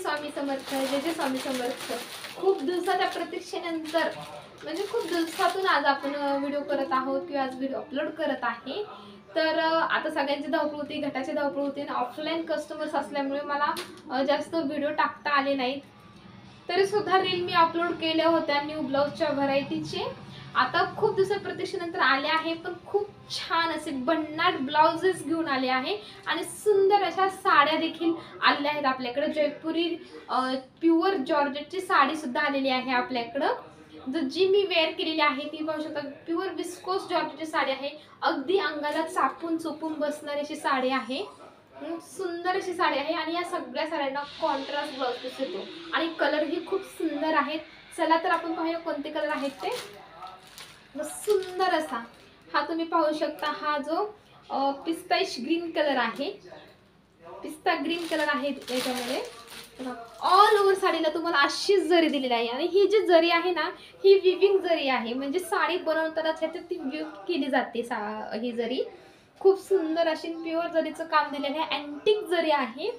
स्वामी समर्थ, जय जय स्वामी समर्थ. खूप दिवसाच्या प्रतीक्षेनंतर म्हणजे खूप दिवसातून आज आपण व्हिडिओ करत आहोत किंवा आज व्हिडिओ अपलोड करत आहे. तर आता सगळ्यांची धावपळ होती, घटाची धावपळ होती आणि ऑफलाईन कस्टमर्स असल्यामुळे मला जास्त व्हिडिओ टाकता आले नाहीत. तरी सुद्धा रील मी अपलोड केल्या होत्या न्यू ब्लाउजच्या व्हरायटीचे. आता खूप दिवसा प्रतीक्षेनंतर आले आहे, पण खूप छान असे भन्नाट ब्लाउजेस घेऊन आले आहे आणि सुंदर अशा साड्या देखील आलेल्या आहेत आपल्याकडे. जयपुरी प्युअर जॉर्जेटची साडी सुद्धा आलेली आहे आपल्याकडं. जी मी वेअर केलेली आहे ती पाहू शकता, प्युअर विस्कोस जॉर्जेटची साडी आहे. अगदी अंगाला चापून चोपून बसणारी अशी साडी आहे. सुंदर अशी साडी आहे आणि या सगळ्या साड्यांना कॉन्ट्रास्ट ब्लाउज पीस येतो आणि कलर ही खूप सुंदर आहेत. चला तर आपण पाहूया कोणते कलर आहेत ते. सुंदर असा हा तुम्ही पाहू शकता, हा जो पिस्ताइश ग्रीन कलर आहे, पिस्ता ग्रीन कलर आहे. याच्यामध्ये ऑल ओव्हर साडीला तुम्हाला अशीच जरी दिलेली आहे आणि ही जी जरी आहे ना, ही विविंग जरी आहे, म्हणजे साडी बनवताना ह्याच्यात ती विव केली जाते. ही जरी खूप सुंदर अशी प्युअर जरीचं काम दिलेलं आहे. अँटिक जरी आहे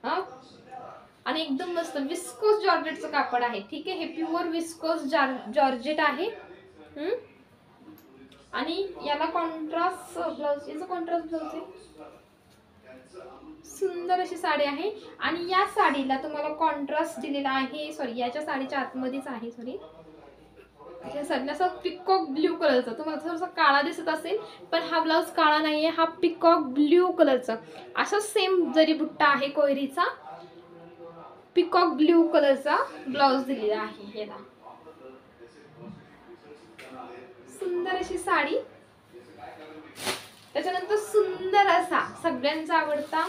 आणि एकदम मस्त विस्कोस जॉर्जेटचं कापड आहे. ठीक आहे, हे प्युअर विस्कोस जॉर्जेट आहे. आणि याला कॉन्ट्रास्ट ब्लाउज, याचा कॉन्ट्रास्ट ब्लाउज आहे. सुंदर अशी साडी आहे आणि या साडीला तुम्हाला कॉन्ट्रास्ट दिलेला आहे. सॉरी, याच्या साडीच्या आतमध्येच आहे. सॉरी, असा पिकॉक ब्ल्यू कलरचा, तुम्हाला थोडासा काळा दिसत असेल पण हा ब्लाउज काळा नाहीये, हा पिकॉक ब्ल्यू कलरचा असा सेम जरी बुट्टा आहे कोयरीचा. पिकॉक ब्ल्यू कलरचा ब्लाउज दिलेला आहे याला. सुंदर अशी साडी. त्याच्यानंतर सुंदर असा सगळ्यांचा आवडता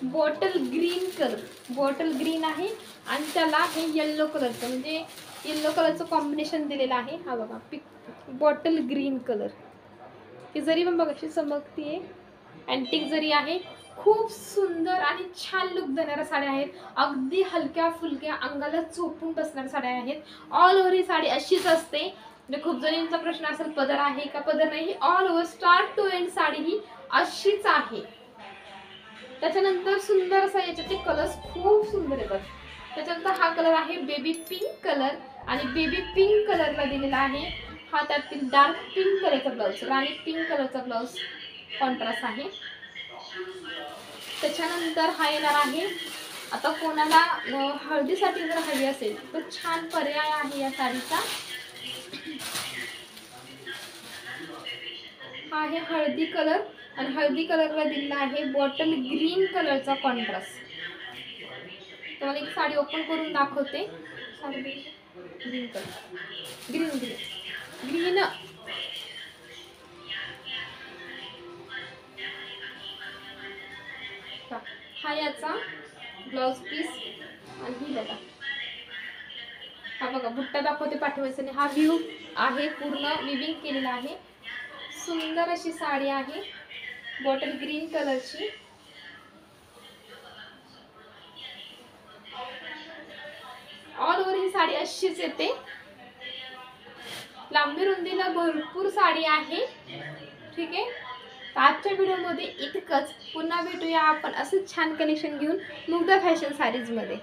bottle green colour, bottle green आहे आणि त्याला हे येल्लो कलरचं, म्हणजे येल्लो कलरचं कॉम्बिनेशन दिलेलं आहे. हा बघा, बॉटल ग्रीन कलर. ही जरी पण बघा अशी चमकतीये, अँटिक जरी आहे. खूप सुंदर आणि छान लुक देणाऱ्या साड्या आहेत. अगदी हलक्या फुलक्या अंगाला चोपून बसणाऱ्या साड्या आहेत. ऑल ओव्हर ही साडी अशीच असते. म्हणजे खूप जणींचा प्रश्न असेल पदर आहे का, पदर नाही. ही all over start to end sari ही अशीच आहे. त्याच्यानंतर सुंदर असा याच्यातले कलर्स खूप सुंदर येतात. त्याच्यानंतर हा कलर आहे बेबी पिंक कलर आणि बेबी पिंक कलरला दिलेला आहे. हा त्यातील डार्क पिंक कलरचा ब्लाउज, राणी पिंक कलरचा ब्लाउज कॉन्ट्रास्ट आहे. त्याच्यानंतर हा येणार आहे, आता कोणाला हळदीसाठी जर हवी असेल तर छान पर्याय आहे या साडीचा. हा आहे हळदी कलर आणि हळदी कलरला दिलेला आहे बॉटल ग्रीन कलरचा कॉन्ट्रास्ट. तुम्हाला एक साडी ओपन करून दाखवते. Green colour, green green green. हा याचा ब्लाउज पीस आणि ही बघा, हा बघा बुट्टा दाखवते पाठीवरचा. हा व्ह्यू आहे, पूर्ण विविंग केलेला आहे. सुंदर अशी साडी आहे बॉटल ग्रीन कलरची. ऑल ओव्हर ही साडी अशीच येते. लांबी रुंदीला भरपूर साडी आहे. ठीक आहे, आजच्या व्हिडिओमध्ये इतकंच. पुन्हा भेटूया आपण असंच छान कलेक्शन घेऊन मुग्धा फॅशन साडीजमध्ये.